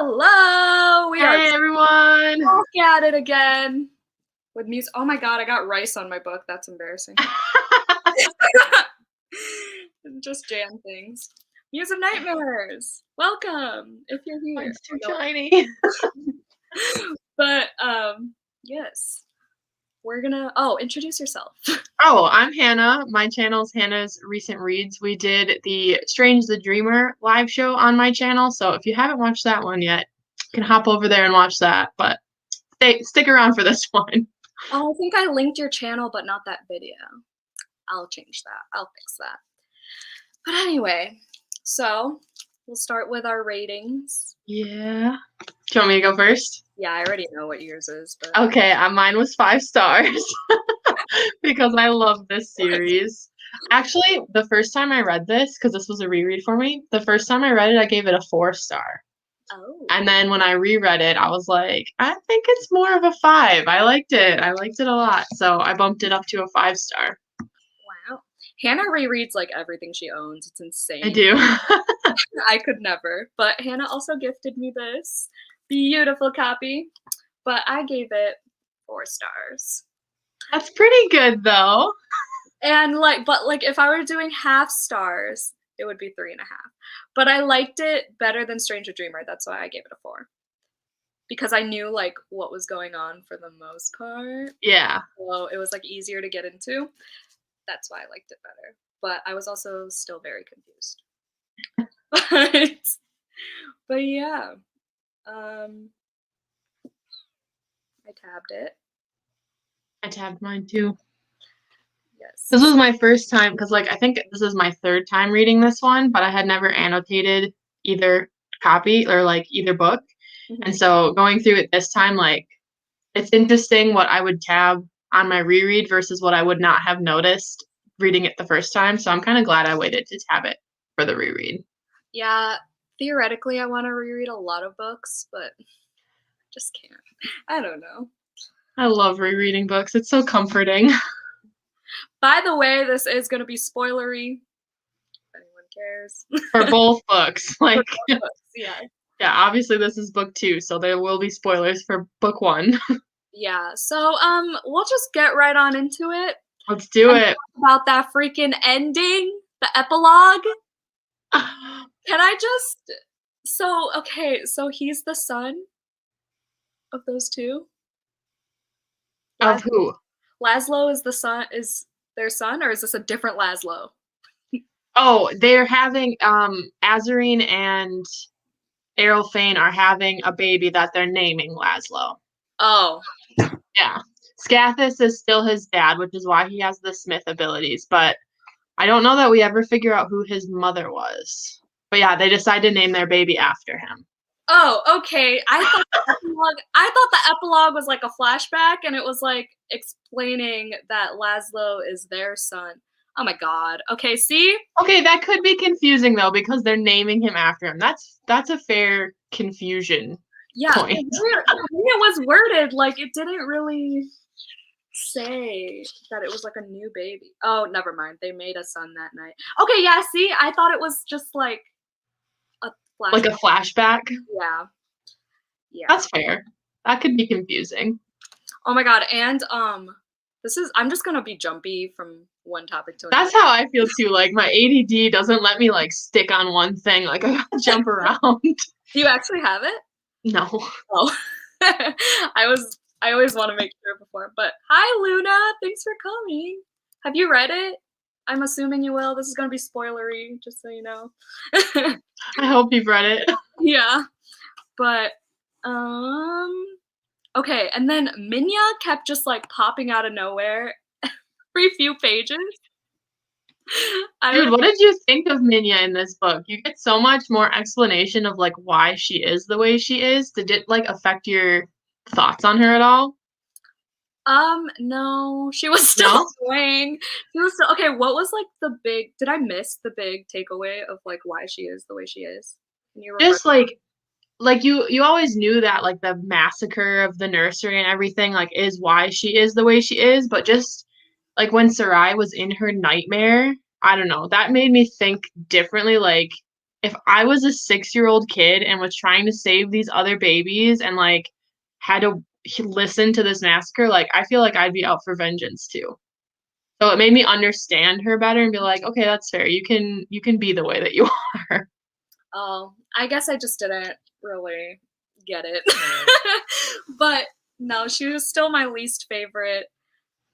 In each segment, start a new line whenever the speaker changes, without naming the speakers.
Hello! We are
Hey everyone!
back at it again with Muse. Oh my god, I got rice on my book. That's embarrassing. Just jam things. Muse of Nightmares. Welcome if you're here.
Mine's too shiny.
But yes. We're gonna introduce yourself.
Oh, I'm Hannah. My channel's Hannah's Recent Reads. We did the Strange the Dreamer live show on my channel, so if you haven't watched that one yet, you can hop over there and watch that, but stick around for this one.
Oh, I think I linked your channel, but not that video. I'll change that. I'll fix that. But anyway, so we'll start with our ratings.
Yeah. Do you want me to go first?
Yeah, I already know what yours is. But...
Okay, mine was 5 stars because I love this series. Actually, the first time I read this, because this was a reread for me, the first time I read it, I gave it a 4-star.
Oh.
And then when I reread it, I was like, I think it's more of a 5. I liked it. I liked it a lot. So I bumped it up to a 5-star.
Wow. Hannah rereads like everything she owns. It's insane.
I do.
I could never. But Hannah also gifted me this beautiful copy. But I gave it 4 stars.
That's pretty good though.
And but if I were doing half stars, it would be 3.5. But I liked it better than Stranger Dreamer. That's why I gave it a 4. Because I knew like what was going on for the most part.
Yeah.
So it was like easier to get into. That's why I liked it better. But I was also still very confused. but yeah. I tabbed it.
I tabbed mine too.
Yes.
This was my first time, because I think this is my 3rd time reading this one, but I had never annotated either copy or either book. Mm-hmm. And so going through it this time, it's interesting what I would tab on my reread versus what I would not have noticed reading it the first time. So I'm kind of glad I waited to tab it for the reread.
Yeah, theoretically I want to reread a lot of books, but just can't. I don't know.
I love rereading books. It's so comforting.
By the way, this is going to be spoilery. If anyone cares.
For both books.
For both books, yeah.
Yeah, obviously this is book 2, so there will be spoilers for book 1.
Yeah, so we'll just get right on into it.
Let's do it.
About that freaking ending, the epilogue. Can I just... So he's the son of those two?
Of who?
Laszlo is their son, or is this a different Laszlo?
Oh, they're having Azarine and Errol Fane are having a baby that they're naming Laszlo.
Oh.
Yeah. Scathis is still his dad, which is why he has the Smith abilities, but I don't know that we ever figure out who his mother was. But yeah, they decide to name their baby after him.
Oh, okay. I thought the epilogue was like a flashback, and it was like explaining that Laszlo is their son. Oh my god. Okay, see?
Okay, that could be confusing though, because they're naming him after him. That's a fair confusion point.
It was worded like it didn't really say that it was like a new baby. Oh, never mind. They made a son that night. Okay, yeah, see? I thought it was just like a flashback.
Like a flashback?
Yeah. Yeah.
That's fair. That could be confusing.
Oh my god, and I'm just gonna be jumpy from one topic to another.
That's how I feel too. Like my ADD doesn't let me stick on one thing. Like I gotta jump around.
Do you actually have it?
No.
Oh. I always want to make sure before. But hi Luna, thanks for coming. Have you read it? I'm assuming you will. This is gonna be spoilery, just so you know.
I hope you've read it.
Yeah. But okay, and then Minya kept just popping out of nowhere every few pages.
Dude, what did you think of Minya in this book? You get so much more explanation of why she is the way she is. Did it affect your thoughts on her at all?
No, she was still annoying. She was still okay. What was did I miss the big takeaway of why she is the way she is? Can you remember?
Just you always knew that the massacre of the nursery and everything is why she is the way she is, but just when Sarai was in her nightmare, I don't know, that made me think differently. if I was a 6-year-old kid and was trying to save these other babies and, like, had to listen to this massacre, like, I feel like I'd be out for vengeance too. So it made me understand her better and be like, "Okay, that's fair. You can be the way that you are."
Oh, I guess I just didn't really get it. But no, she was still my least favorite.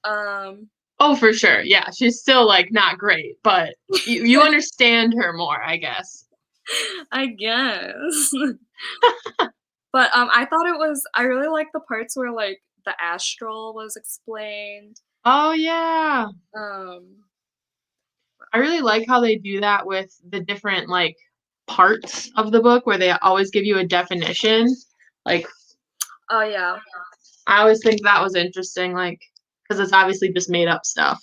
Um,
Oh, for sure. Yeah, she's still, like, not great, but you understand her more, I guess.
I guess. But, I really liked the parts where, like, the astral was explained.
Oh, yeah.
Um,
I really like how they do that with the different, like, parts of the book where they always give you a definition. Like,
oh, yeah.
I always think that was interesting, like, because it's obviously just made up stuff.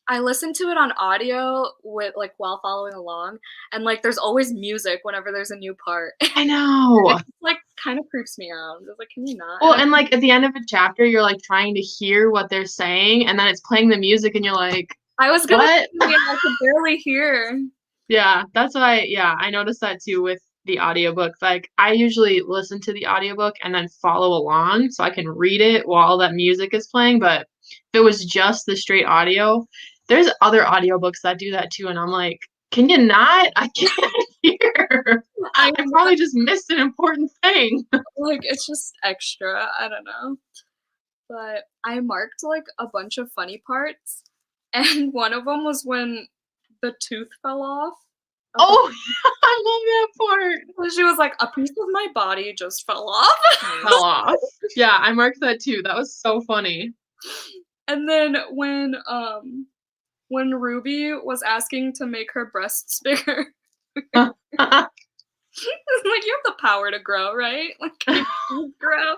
I listened to it on audio with like, while following along, and, like, there's always music whenever there's a new part.
I
And it
know.
just, like, kinda creeps me out. I was like, "Can you not?"
Well, and, like, at the end of a chapter, you're, like, trying to hear what they're saying, and then it's playing the music, and you're like,
I was gonna
"What?"
say, yeah, I could barely hear.
Yeah, that's why yeah, I noticed that too with the audiobooks, like, I usually listen to the audiobook and then follow along so I can read it while that music is playing, but if it was just the straight audio there's other audiobooks that do that too, and I'm like, "Can you not? I can't hear.
I
I
know,
probably just missed an important thing."
like, it's just extra, I don't know. But I marked, like, a bunch of funny parts, and one of them was when the tooth fell off of the
Oh, I love that part.
she was like, "A piece of my body just fell off."
Fell off. Yeah, I marked that too, that was so funny.
And then when Ruby was asking to make her breasts bigger, like, "You have the power to grow, right? Like, can you please grow?"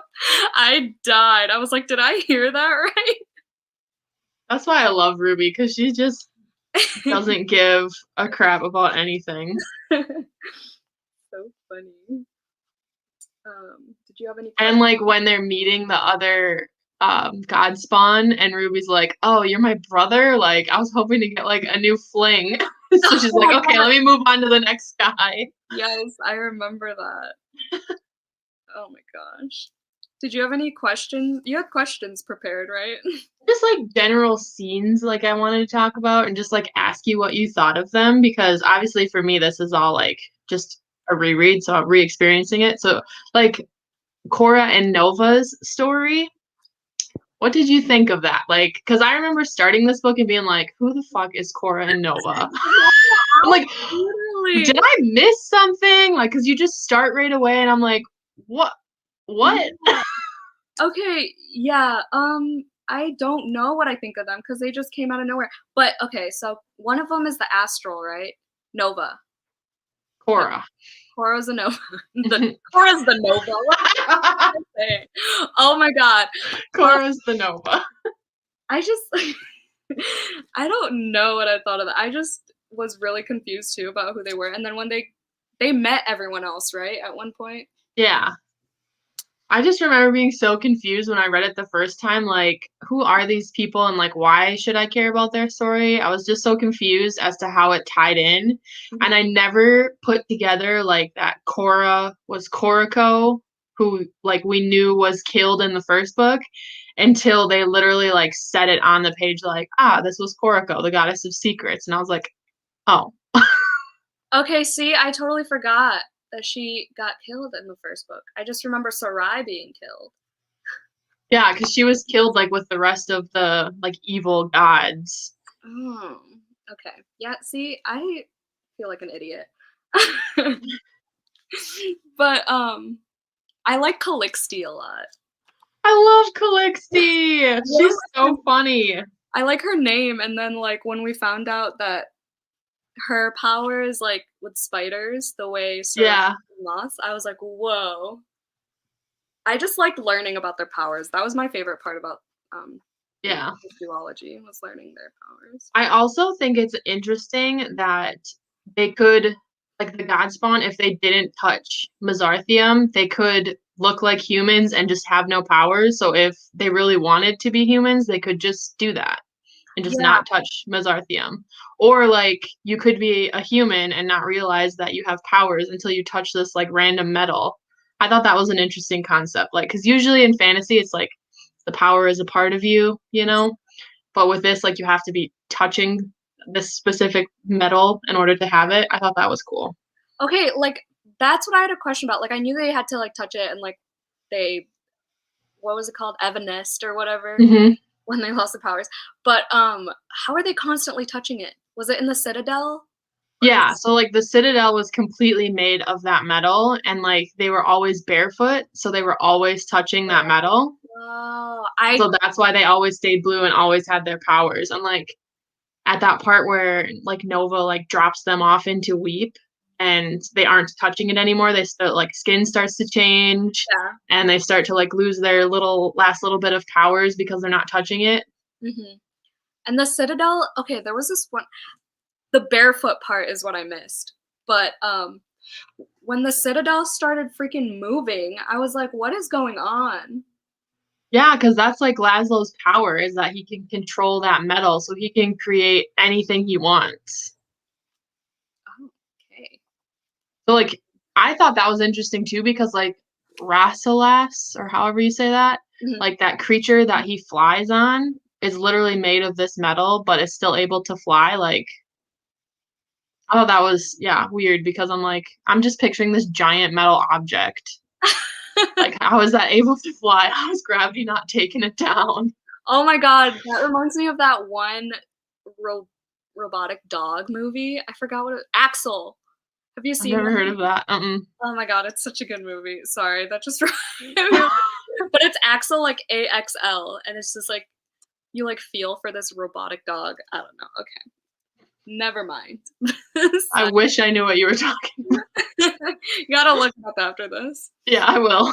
I died. I was like, "Did I hear that right?"
That's why I love Ruby because she just doesn't give a crap about anything.
So funny. Did you have any
And,
questions?
like, when they're meeting the other, god spawn and Ruby's like, "Oh, you're my brother? Like, I was hoping to get, like, a new fling." So she's
Oh
like,
my
"Okay,
god,
let me move on to the next guy."
yes, I remember that. Oh my gosh. Did you have any questions? You had questions prepared, right?
Just, like, general scenes, like, I wanted to talk about and just, like, ask you what you thought of them because obviously for me, this is all, like, just a reread, so I'm re-experiencing it. So, like, Cora and Nova's story, what did you think of that? Like, because I remember starting this book and being like, "Who the fuck is Cora and Nova?" I'm like,
Literally.
"Did I miss something?" Like, because you just start right away and I'm like, "What? What?"
Yeah. Okay, yeah, I don't know what I think of them because they just came out of nowhere. But okay, so one of them is the Astral, right? Nova. No,
Cora.
Cora's a Nova. The Cora's the Nova. What am I saying? Oh my god. But
Cora's the Nova.
I just I don't know what I thought of that. I just was really confused too about who they were. And then when they met everyone else, right? At one point.
Yeah. I just remember being so confused when I read it the first time, like, who are these people and, like, why should I care about their story? I was just so confused as to how it tied in, and
Mhm.
I never put together, like, that Cora was Koriko, who, like, we knew was killed in the first book, until they literally, like, said it on the page, like, "Ah, this was Koriko, the goddess of secrets," and I was like, "Oh."
Okay, see, I totally forgot that she got killed in the first book. I just remember Sarai being killed.
Yeah, because she was killed, like, with the rest of the, like, evil gods.
Oh, okay. Yeah, see, I feel like an idiot. But, I like Calixte a lot.
I love Calixte!
Love
She's
her.
so funny.
I like her name, and then, like, when we found out that her power is, like, with spiders, the way Sarai
Yeah,
Moss, I was like, "Whoa." I just liked learning about their powers. That was my favorite part about, um,
yeah.
this duology, was learning their powers.
I also think it's interesting that they could like, the Godspawn, if they didn't touch Mezarthium, they could look like humans and just have no powers, so if they really wanted to be humans, they could just do that. and just
Yeah.
not touch Mesarthium. Or like you could be a human and not realize that you have powers until you touch this like random metal. I thought that was an interesting concept. Like, because usually in fantasy, it's like the power is a part of you, you know? But with this, like, you have to be touching this specific metal in order to have it. I thought that was cool.
Okay, like that's what I had a question about. Like I knew they had to like touch it and like they what was it called? Evanesced or whatever
Hmm.
when they lost the powers. But how are they constantly touching it? Was it in the Citadel? Or
Yeah, so like the Citadel was completely made of that metal, and like they were always barefoot, so they were always touching that metal.
oh, I
So that's why they always stayed blue and always had their powers. And like at that part where like Nova like drops them off into Weep and they aren't touching it anymore, they start like skin starts to change
yeah.
and they start to like lose their little bit of powers because they're not touching it.
Mhm. And the Citadel, okay, there was this one the barefoot part is what I missed. But when the Citadel started freaking moving, I was like, what is going on?
Yeah, because that's like Laszlo's power is that he can control that metal, so he can create anything he wants.
Oh, okay.
So like I thought that was interesting too because like Rassalas or however you say that,
Mhm.
like that creature that he flies on is literally made of this metal, but is still able to fly. Like I thought that was yeah, weird because I'm like, I'm just picturing this giant metal object. Like how is that able to fly? How is gravity not taking it down?
Oh my god, that reminds me of that one ro robotic dog movie. I forgot what it Axel. Have you
I've
seen
never heard
that?
of that.
Oh my god, it's such a good movie. Sorry, that just reminded me of but it's Axel, like AXL, and it's just like you, like, feel for this robotic dog. I don't know, okay. Never mind.
I
Side
wish I knew what you were talking about.
you gotta look it up after this.
Yeah, I will.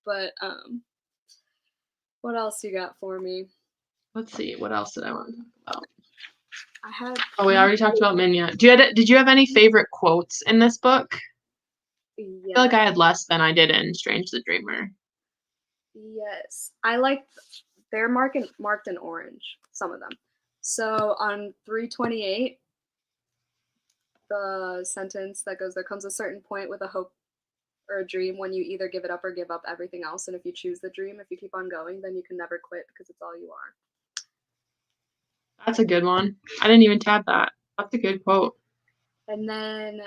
But, what else you got for me?
Let's see. What else did I want to talk about?
I had
Oh, we already talked about Minya. Did you have any favorite quotes in this book? I feel
yeah,
like I had less than I did in Strange the Dreamer.
yes. I like they're marked in orange, some of them. So on 328, the sentence that goes, "There comes a certain point with a hope or a dream when you either give it up or give up everything else. And if you choose the dream, if you keep on going, then you can never quit because it's all you are."
That's a good one. I didn't even tab that. That's a good quote.
And then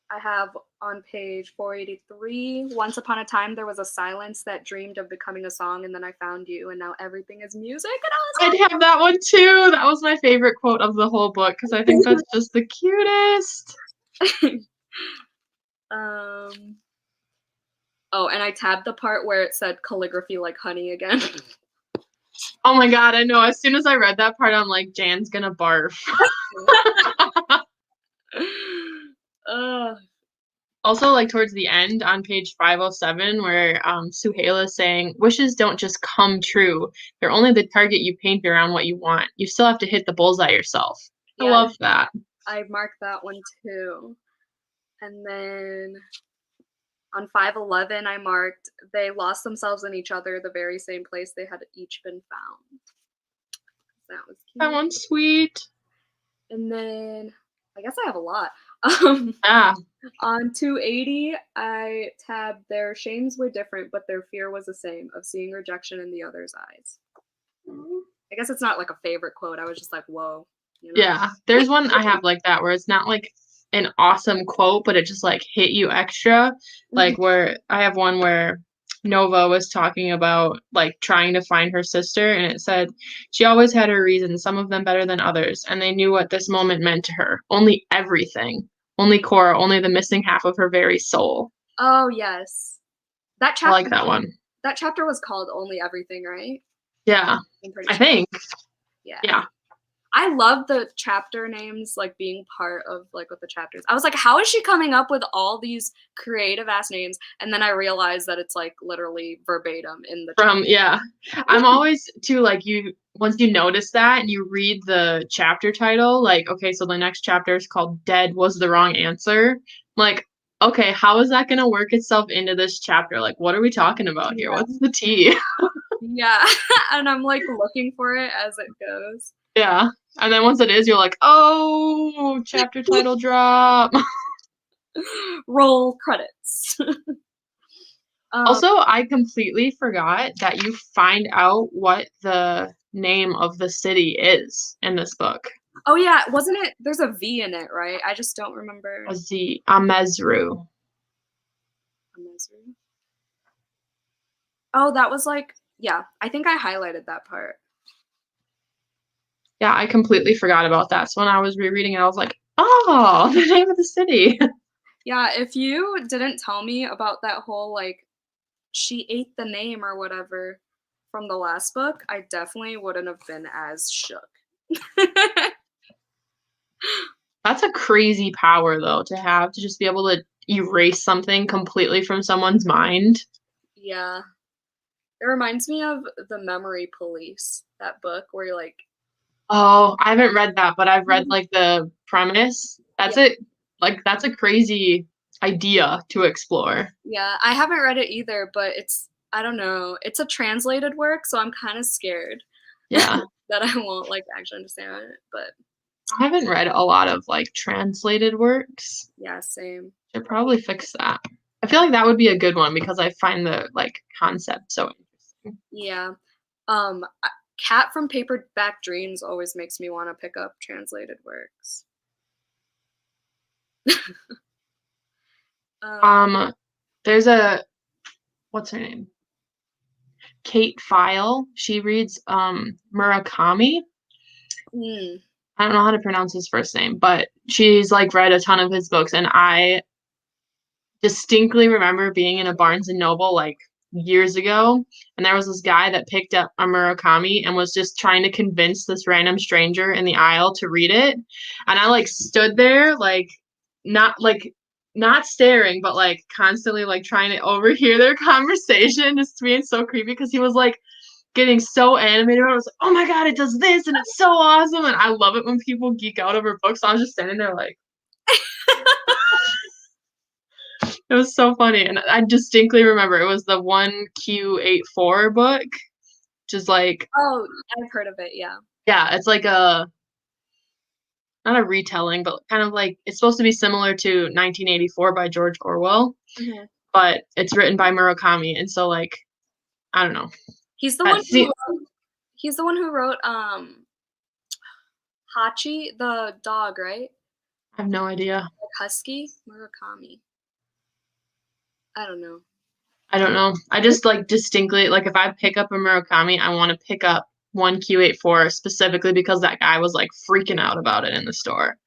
I have on page 483, "Once upon a time there was a silence that dreamed of becoming a song, and then I found you, and now everything is music." And I
I'd have that one too. That was my favorite quote of the whole book because I think that's just the cutest.
was like, oh, and I tabbed the part where it said calligraphy like honey again.
Oh my god, I know. As soon as I read that part, I'm like, Jan's gonna barf.
uh,
Also, like towards the end on page 507, where Suhaila is saying, wishes don't just come true. They're only the target you paint around what you want. You still have to hit the bullseye yourself. I
yeah,
love that.
I marked that one too. And then on 511, I marked, "They lost themselves in each other, the very same place they had each been found." That was
That
cute.
one's sweet.
And then I guess I have a lot.
Ah,
On 280, I tabbed, "Their shames were different, but their fear was the same of seeing rejection in the other's eyes." I guess it's not like a favorite quote. I was just like, whoa, you know?
yeah. There's one I have like that where it's not like an awesome quote, but it just like hit you extra.
Mhm.
Like where I have one where Nova was talking about like trying to find her sister, and it said, she always had her reasons, some of them better than others, and they knew what this moment meant to her. Only everything. Only Cora, only the missing half of her very soul.
Oh, yes. That
I
chapter
like that one.
that chapter was called Only Everything, right?
Yeah,
I'm pretty
I
sure.
think.
Yeah.
Yeah.
I love the chapter names, like, being part of, like, with the chapters. I was like, "How is she coming up with all these creative ass names?" And then I realized that it's, like, literally verbatim in the
From yeah. I'm always too like you once you notice that and you read the chapter title, like, okay, so the next chapter is called Dead Was the Wrong Answer. Like, okay, how is that gonna work itself into this chapter? Like, what are we talking about here?
Yeah.
What's the tea?
Yeah, and I'm, like, looking for it as it goes.
Yeah. And then once it is, you're like, "Oh, chapter title drop."
Roll credits. Um,
Also, I completely forgot that you find out what the name of the city is in this book.
oh, yeah, wasn't it there's a V in it, right? I just don't remember.
Amezru.
Missouri. Oh, that was, like yeah, I think I highlighted that part.
Yeah, I completely forgot about that. So when I was rereading it, I was like, "Oh, the name of the city."
Yeah, if you didn't tell me about that whole, like, she ate the name or whatever from the last book, I definitely wouldn't have been as shook.
That's a crazy power, though, to have, to just be able to erase something completely from someone's mind.
Yeah. It reminds me of The Memory Police, that book where you're like
Oh, I haven't read that, but I've read, like, the premise.
yeah,
That's a crazy idea to explore.
yeah, I haven't read it either, but it's I don't know, it's a translated work, so I'm kinda scared
Yeah.
that I won't, like, actually understand it, but
I haven't read a lot of, like, translated works.
yeah, same.
Should probably fix that. I feel like that would be a good one because I find the, like, concept so interesting.
Yeah. A Cat from Paperback Dreams always makes me wanna pick up translated works. Um,
Um, there's a what's her name? Kate File. She reads, Murakami.
mm,
I don't know how to pronounce his first name, but she's, like, read a ton of his books, and I distinctly remember being in a Barnes& and Noble, like, years ago, and there was this guy that picked up a Murakami and was just trying to convince this random stranger in the aisle to read it, and I, like, stood there, like, not staring, but, like, constantly, like, trying to overhear their conversation, just being so creepy because he was, like, getting so animated. I was like, "Oh my god, it does this, and it's so awesome," and I love it when people geek out over books, so I was just standing there like it was so funny, and I distinctly remember it was the 1Q84 book, which is like
oh, I've heard of it, yeah.
yeah, it's like a not a retelling, but kind of like it's supposed to be similar to 1984 by George Orwell,
Mhm.
but it's written by Murakami, and so, like, I don't know.
He's the one
That
who
se
wrote he's the one who wrote, Hachi, the dog, right?
I have no idea.
Like husky? Murakami. I don't know.
I don't know. I just, like, distinctly like, if I pick up a Murakami, I wanna pick up 1Q84 specifically because that guy was, like, freaking out about it in the store.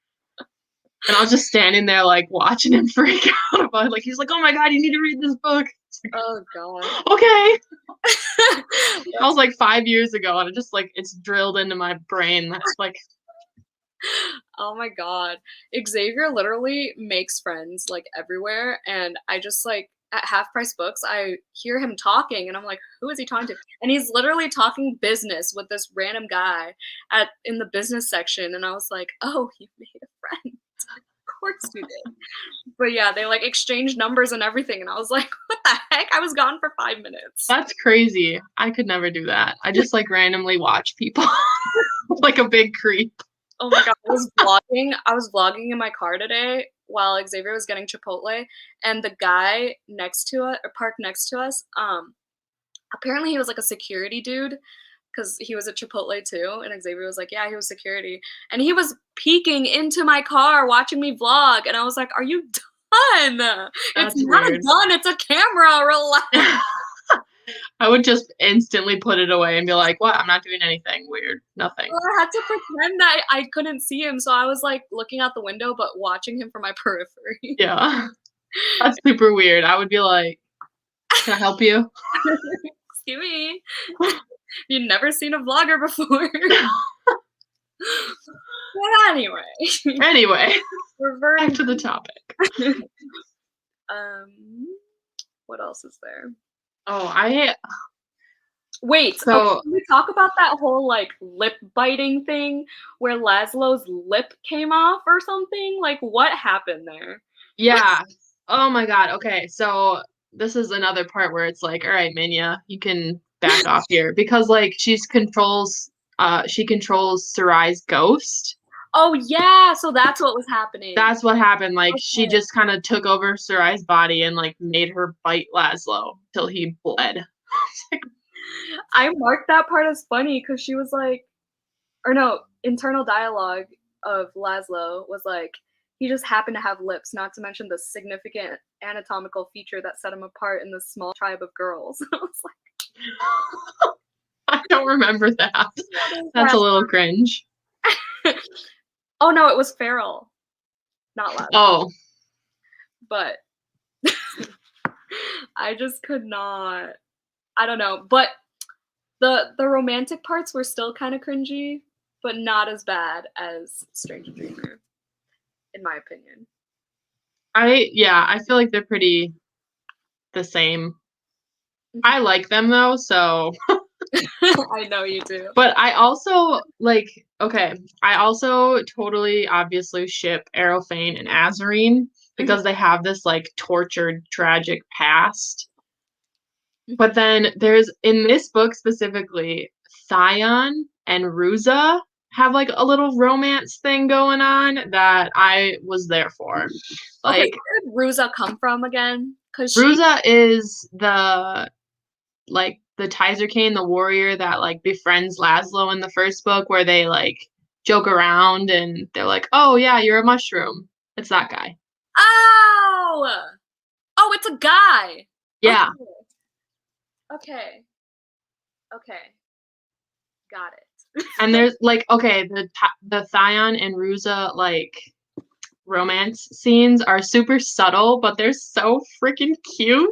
And I was just standing there, like, watching him freak out about it, like, he's like, "Oh my god, you need to read this book." It's like,
Oh god.
"Okay." That
That's
was, like, 5 years ago, and it just, like, it's drilled into my brain. That's, like
oh my god. Xavier literally makes friends, like, everywhere, and I just, like at Half Price Books, I hear him talking, and I'm like, "Who is he talking to?" And he's literally talking business with this random guy at in the business section, and I was like, "Oh, you made a friend. Of course you did." But yeah, they, like, exchanged numbers and everything, and I was like, "What the heck?" I was gone for 5 minutes.
that's crazy. I could never do that. I just, like, randomly watch people like a big creep.
Oh my god, I was vlogging in my car today while Xavier was getting Chipotle, and the guy next to us or parked next to us, apparently he was, like, a security dude because he was at Chipotle too, and Xavier was like, "Yeah, he was security," and he was peeking into my car watching me vlog, and I was like, "Are you done? It's
That's
not a
weird.
gun, it's a camera, relax."
I would just instantly put it away and be like, "What? I'm not doing anything weird. Nothing."
Well, I had to pretend that I couldn't see him, so I was, like, looking out the window, but watching him from my periphery.
Yeah. That's super weird. I would be like, "Can I help you?"
Excuse me. You've never seen a vlogger before. But anyway,
Anyway, back
reverting
to the topic.
um, what else is there?
Oh, I
Wait, okay,
so
can we talk about that whole, like, lip biting thing where Laszlo's lip came off or something? Like, what happened there?
yeah. Oh my god, okay, so this is another part where it's like, "Alright, Minya, you can back off here because like she controls Sarai's ghost.
Oh yeah, so that's what was happening.
That's what happened. Like she
Okay.
just kind of took over Sarai's body and like made her bite Laszlo till he bled.
I marked that part as funny because she was like, or no, internal dialogue of Laszlo was like, he just happened to have lips, not to mention the significant anatomical feature that set him apart in this small tribe of girls. I was like,
I don't remember that.
what is
That's a
that?
little cringe.
Oh no, it was feral, not Laszlo.
Oh,
But I just could not. I don't know, but the romantic parts were still kind of cringy, but not as bad as Stranger Dreamer, in my opinion.
I feel like they're pretty the same. I like them though, so
I know you do.
but I also like okay, I also totally obviously ship Aerophane and Azarine because they have this like tortured, tragic past. But then there's in this book specifically, Thyon and Ruza have like a little romance thing going on that I was there for.
Okay,
Like
where did Ruza come from again? Because she.
Ruza is the like the Tizerkane, the warrior that like befriends Laszlo in the first book where they like joke around and they're like, "Oh yeah, you're a mushroom." It's that guy.
Oh! Oh, it's a guy!
Yeah.
Okay. Okay. Got it.
And there's like okay, the Thyon and Ruza like romance scenes are super subtle, but they're so freaking cute.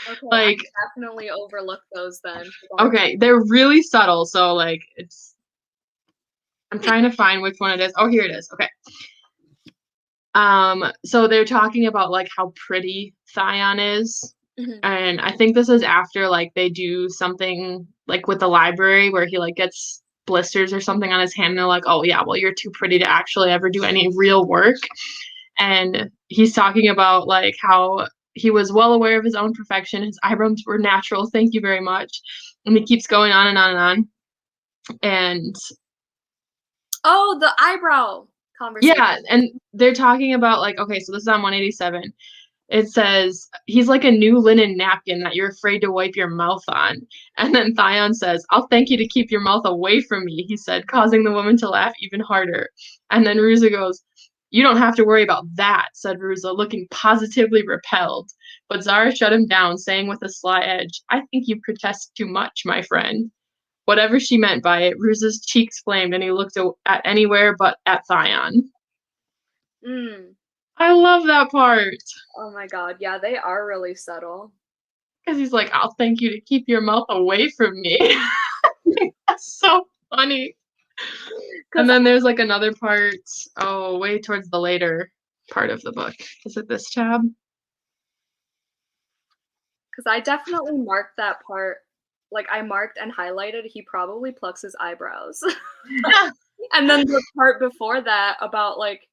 Okay,
Like
I definitely overlooked those then.
okay, they're really subtle, so like it's I'm trying to find which one it is. Oh, here it is. Okay. So they're talking about like how pretty Thyon is.
Mhm.
And I think this is after like they do something like with the library where he like gets blisters or something on his hand and they're like, "Oh yeah, well you're too pretty to actually ever do any real work." And he's talking about like how he was well aware of his own perfection. His eyebrows were natural. Thank you very much. And he keeps going on and on and on. And
Oh, the eyebrow conversation.
yeah, and they're talking about like, okay, so this is on 187. It says he's like a new linen napkin that you're afraid to wipe your mouth on. And then Thyon says, "I'll thank you to keep your mouth away from me," he said, causing the woman to laugh even harder. And then Ruza goes, "You don't have to worry about that," said Ruza, looking positively repelled. But Zara shut him down, saying with a sly edge, "I think you protest too much, my friend." Whatever she meant by it, Ruza's cheeks flamed and he looked at anywhere but at Thyon.
Mm.
I love that part.
Oh my god, yeah, they are really subtle.
Because he's like, "I'll thank you to keep your mouth away from me." That's so funny. And then there's like another part, oh, way towards the later part of the book. Is it this tab?
Because I definitely marked that part. Like, I marked and highlighted, he probably plucks his eyebrows. And then the part before that about, like,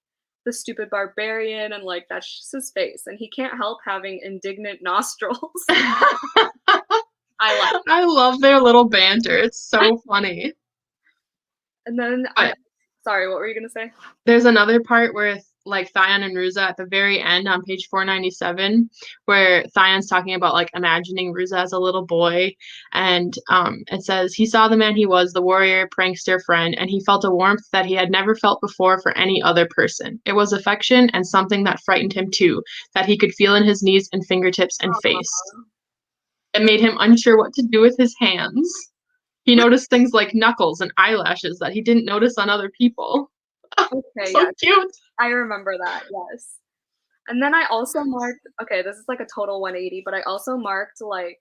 the stupid barbarian and, like, that's just his face. And he can't help having indignant nostrils.
I love their little banter. It's so funny.
And then, sorry, what were you going to say?
There's another part where like Thyon and Ruza at the very end on page 497, where Thion's talking about like imagining Ruza as a little boy, and it says he saw the man he was, the warrior, prankster, friend, and he felt a warmth that he had never felt before for any other person. It was affection and something that frightened him too, that he could feel in his knees and fingertips and face. It made him unsure what to do with his hands. He noticed things like knuckles and eyelashes that he didn't notice on other people.
Okay,
So
yeah.
cute.
I remember that, yes. And then I also marked, okay, this is like a total 180, but I also marked like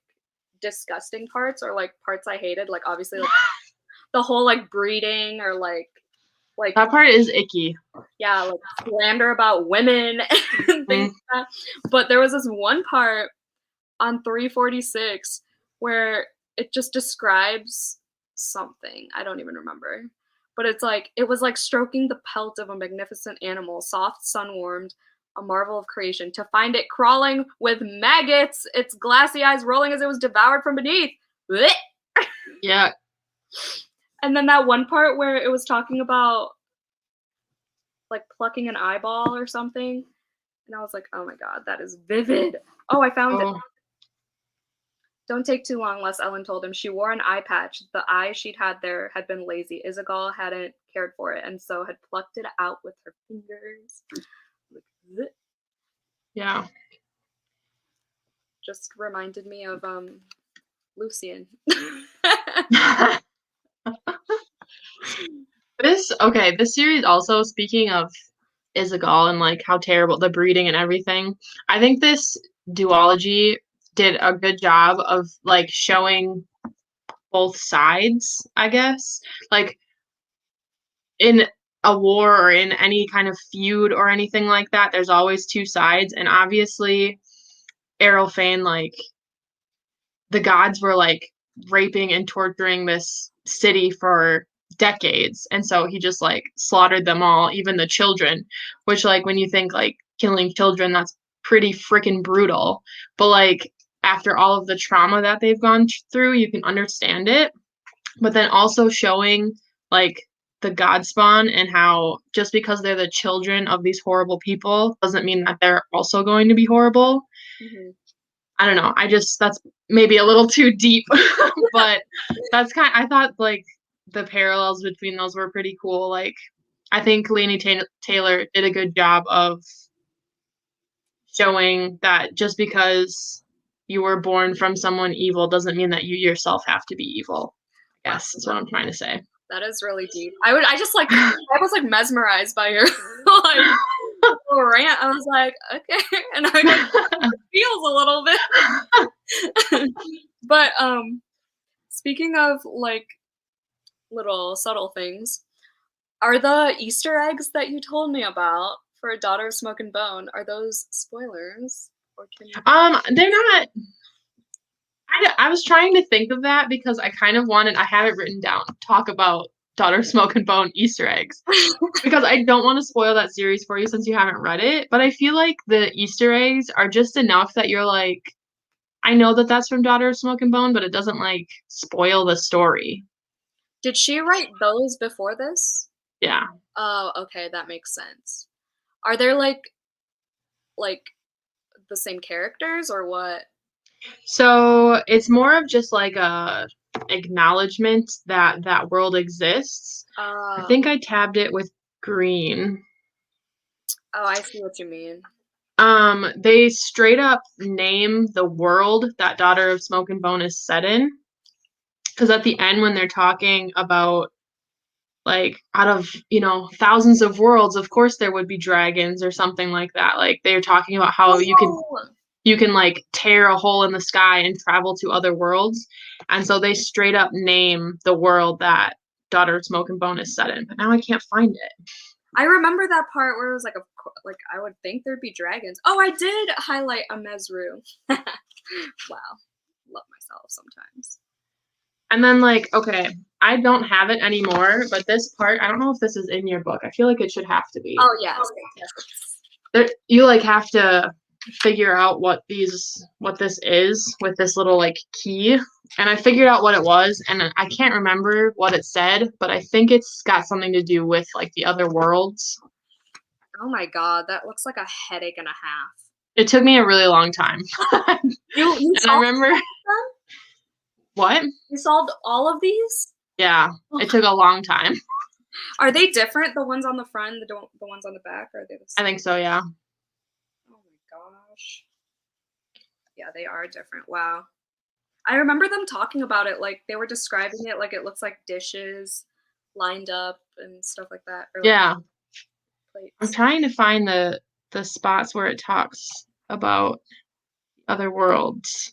disgusting parts or like parts I hated, like obviously like the whole like breeding or like
that part is icky.
Yeah, like slander about women and things like that. But there was this one part on 346 where it just describes something. I don't even remember. But it's like it was like stroking the pelt of a magnificent animal, soft, sun-warmed, a marvel of creation, to find it crawling with maggots, its glassy eyes rolling as it was devoured from beneath. Blech!
Yeah.
And then that one part where it was talking about like plucking an eyeball or something, and I was like, oh my god, that is vivid. Oh, I found it.
Oh,
Don't take too long, Les Ellen told him. She wore an eye patch. The eye she'd had there had been lazy. Isagal hadn't cared for it, and so had plucked it out with her fingers.
yeah.
Just reminded me of Lucian.
This series also, speaking of Isagal and like how terrible the breeding and everything, I think this duology did a good job of like showing both sides, I guess. Like in a war or in any kind of feud or anything like that, there's always two sides. And obviously, Errolfane, like the gods were like raping and torturing this city for decades. And so he just like slaughtered them all, even the children, which like when you think like killing children, that's pretty freaking brutal. But like after all of the trauma that they've gone through, you can understand it. But then also showing like the god spawn and how just because they're the children of these horrible people doesn't mean that they're also going to be horrible.
Mhm.
I don't know. That's maybe a little too deep, but I thought like the parallels between those were pretty cool. Like, I think Taylor did a good job of showing that just because you were born from someone evil doesn't mean that you yourself have to be evil. I guess is what I'm trying to say.
That is really deep. I was like mesmerized by your like little rant. I was like, okay, and I got feels a little bit. But speaking of like little subtle things, are the Easter eggs that you told me about for A Daughter of Smoke and Bone, are those spoilers? Or can you
They're not. I was trying to think of that because I kind of wanted. I have it written down. Talk about Daughter of Smoke and Bone Easter eggs because I don't want to spoil that series for you since you haven't read it. But I feel like the Easter eggs are just enough that you're like, I know that that's from Daughter of Smoke and Bone, but it doesn't like spoil the story.
Did she write those before this?
Yeah.
Oh, okay, that makes sense. Are there like the same characters or what?
So it's more of just like a acknowledgement that that world exists. I
Oh,
think I tabbed it with green.
oh, I see what you mean.
They straight up name the world that Daughter of Smoke and Bone is set in. Because at the end, when they're talking about like out of thousands of worlds, of course there would be dragons or something like that. Like they're talking about how
Oh,
you can like tear a hole in the sky and travel to other worlds, and so they straight up name the world that Daughter of Smoke and Bone is set in. But now I can't find it.
I remember that part where it was like, like I would think there'd be dragons. Oh, I did highlight a Mezru. Wow, love myself sometimes.
And then like, okay, I don't have it anymore, but this part, I don't know if this is in your book. I feel like it should have to be.
Oh yes, yes.
You like have to figure out what this is with this little like key. And I figured out what it was, and I can't remember what it said, but I think it's got something to do with like the other worlds.
Oh my god, that looks like a headache and a half.
It took me a really long time.
You
And I remember
them?
what?
You solved all of these?
Yeah, it took a long time.
Are they different? The ones on the front, the ones on the back, or are they the
I
same?
think so, yeah.
Oh my gosh. Yeah, they are different. Wow. I remember them talking about it like they were describing it like it looks like dishes lined up and stuff like that, or like
Yeah. I'm
plates.
trying to find the spots where it talks about other worlds.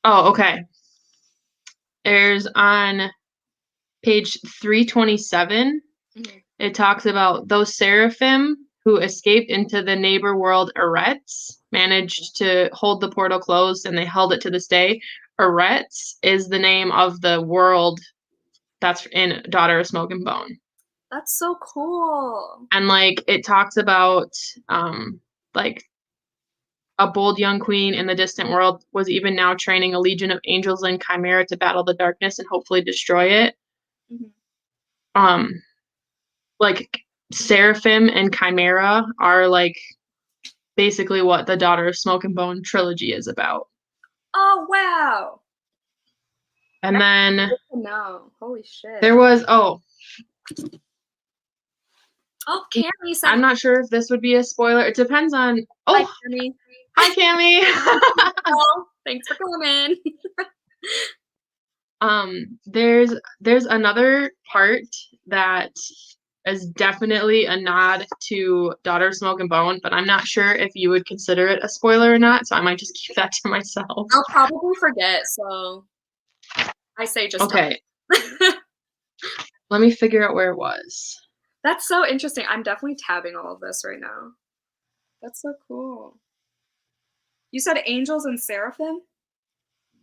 Oh, okay. There's on page 327,
Mhm.
it talks about those seraphim who escaped into the neighbor world Eretz managed to hold the portal closed, and they held it to this day. Eretz is the name of the world that's in Daughter of Smoke and Bone.
That's so cool.
And like it talks about like a bold young queen in the distant world was even now training a legion of angels and chimera to battle the darkness and hopefully destroy it.
Mhm.
Um, like Seraphim and Chimera are like basically what the Daughter of Smoke and Bone trilogy is about.
Oh, wow.
And
That's
then
good to know. Holy shit.
there was
Oh, Cammy
I'm
sent
not sure if this would be a spoiler. It depends on
hi,
oh,
Cammy.
hi Cami.
Oh, thanks for coming.
There's another part that is definitely a nod to Daughter of Smoke and Bone, but I'm not sure if you would consider it a spoiler or not, so I might just keep that to myself.
I'll probably forget, so I say just
Okay,
don't.
let me figure out where it was.
That's so interesting. I'm definitely tabbing all of this right now. That's so cool. You said angels and seraphim?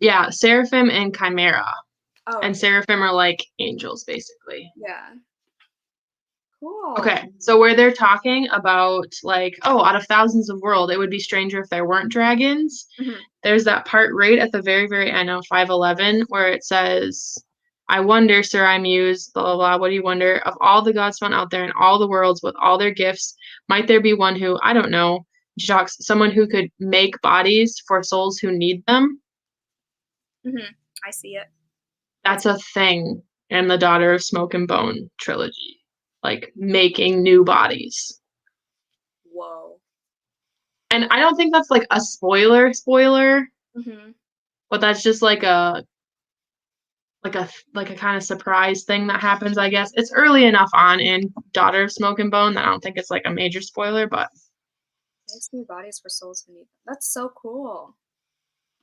Yeah, Seraphim and Chimera.
Oh,
And
okay.
Seraphim are like angels, basically.
Yeah. Cool.
Okay, so where they're talking about like, oh, out of thousands of world, it would be stranger if there weren't dragons.
Mhm.
There's that part right at the very, very end of 511 where it says, I wonder, sir, I muse, blah, blah, blah. What do you wonder? Of all the gods found out there in all the worlds with all their gifts, might there be one who, I don't know, she talks, someone who could make bodies for souls who need them?
Mhm. I see it.
That's a thing in the Daughter of Smoke and Bone trilogy. Like making new bodies.
Whoa.
And I don't think that's like a spoiler,
Mhm.
but that's just like a kind of surprise thing that happens, I guess. It's early enough on in Daughter of Smoke and Bone that I don't think it's like a major spoiler, but
Makes new bodies for souls who need them. That's so cool.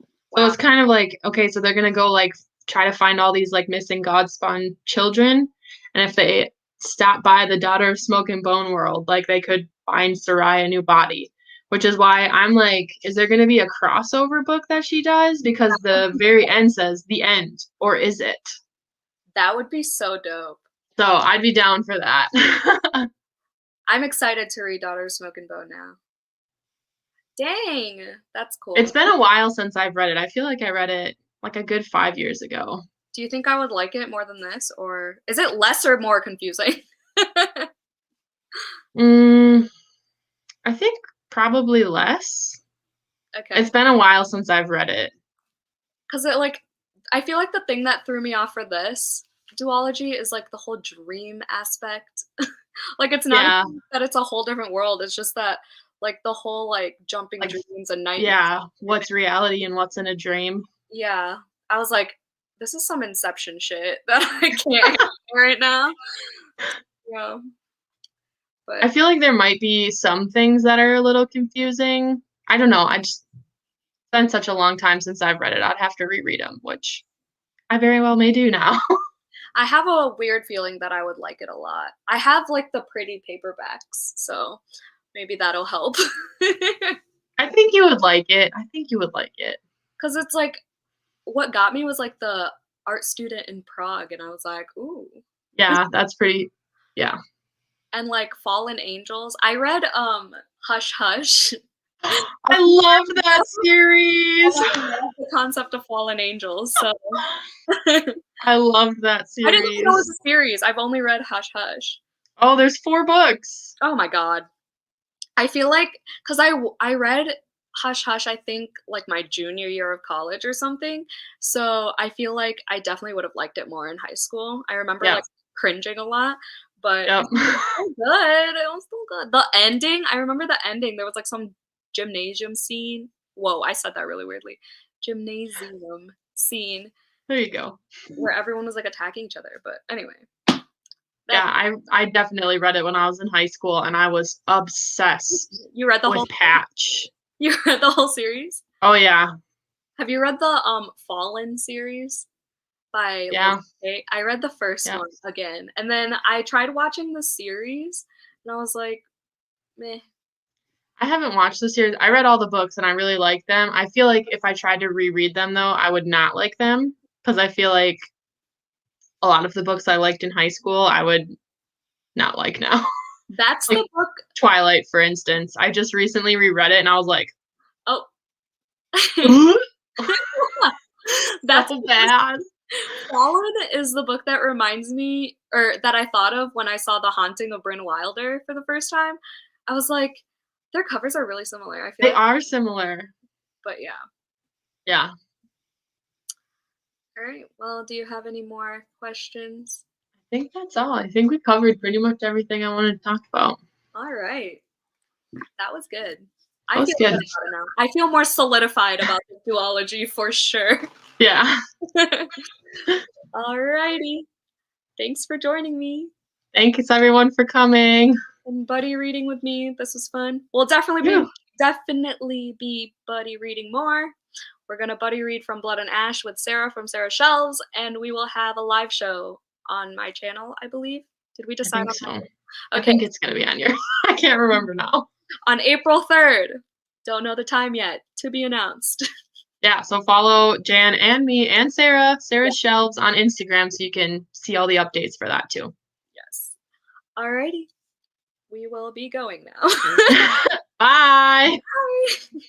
so
Wow.
it's kind of like, okay, so they're gonna go like try to find all these like missing God spawn children, and if they stop by the Daughter of Smoke and Bone world, like they could find Sarai a new body. Which is why I'm like, is there gonna be a crossover book that she does? Because the very end says the end, or is it?
That would be so dope.
So I'd be down for that.
I'm excited to read Daughter of Smoke and Bone now. Dang, that's
It's
cool.
been a while since I've read it. I feel like I read it like a good 5 years ago.
Do you think I would like it more than this, or is it less or more confusing?
Mm, I think probably less.
Okay.
It's been a while since I've read it.
Because it like I feel like the thing that threw me off for this duology is like the whole dream aspect. Like it's not
Yeah,
even that it's a whole different world. It's just that like the whole like jumping
like
dreams and nightmares.
yeah, what's reality and what's in a dream?
Yeah. I was like, this is some Inception shit that I can't handle right now. Yeah.
I
But
feel like there might be some things that are a little confusing. I don't know. I just it's been such a long time since I've read it. I'd have to reread them, which I very well may do now.
I have a weird feeling that I would like it a lot. I have like the pretty paperbacks, so maybe that'll help.
I think you would like it. I think you would like it.
Because it's like what got me was like the art student in Prague, and I was like, ooh.
Yeah, that's pretty. Yeah.
And like Fallen Angels. I read Hush Hush.
I love that series.
I love the concept of Fallen Angels. So I
I love that
didn't even know it was
series.
a series. I've only read Hush Hush.
Oh, there's 4 books.
Oh my god. I feel like because I read Hush Hush, I think like my junior year of college or something. So I feel like I definitely would have liked it more in high school. I remember
Yeah.
like cringing a lot, but
Yep.
it was still good. It was still good. The ending, I remember the ending. There was like some gymnasium scene. Whoa, I said that really weirdly. Gymnasium scene
There you go.
where everyone was like attacking each other. But anyway,
Yeah,
that
I definitely read it when I was in high school and I was obsessed
you read the whole
with Patch.
you read the whole series?
Oh yeah.
Have you read the Fallen series by Liz
Yeah.
Hay? I read the first
Yeah.
one again, and then I tried watching the series, and I was like, meh.
I haven't watched the series. I read all the books and I really like them. I feel like if I tried to reread them though, I would not like them because I feel like a lot of the books I liked in high school, I would not like now.
That's
Like
the book.
Twilight, for instance. I just recently reread it and I was like,
Oh, That's
So bad.
Fallen is the book that reminds me or that I thought of when I saw The Haunting of Bryn Wilder for the first time. I was like, their covers are really similar, I feel
They
like,
are similar.
but yeah.
Yeah.
Alright, well, do you have any more questions?
I think that's all. I think we covered pretty much everything I wanted to talk about.
Alright, that was good.
That
I
was
feel good
good.
about it now. I feel more solidified about the duology for sure.
Yeah.
Alrighty. Thanks for joining me
Thanks everyone for coming.
and buddy reading with me. This was fun. We'll
Yeah.
definitely be buddy reading more. We're gonna buddy read from Blood and Ash with Sarah from Sarah Shelves, and we will have a live show on my channel, I believe. Did we
I
decide
think
on
so.
that?
I
Okay,
think it's gonna be on your I can't remember now.
on April 3rd. Don't know the time yet. To be announced.
Yeah, so follow Jan and me and
Yeah.
Sarah's Shelves on Instagram so you can see all the updates for that too.
Yes. Alrighty. We will be going now.
Bye.
Bye.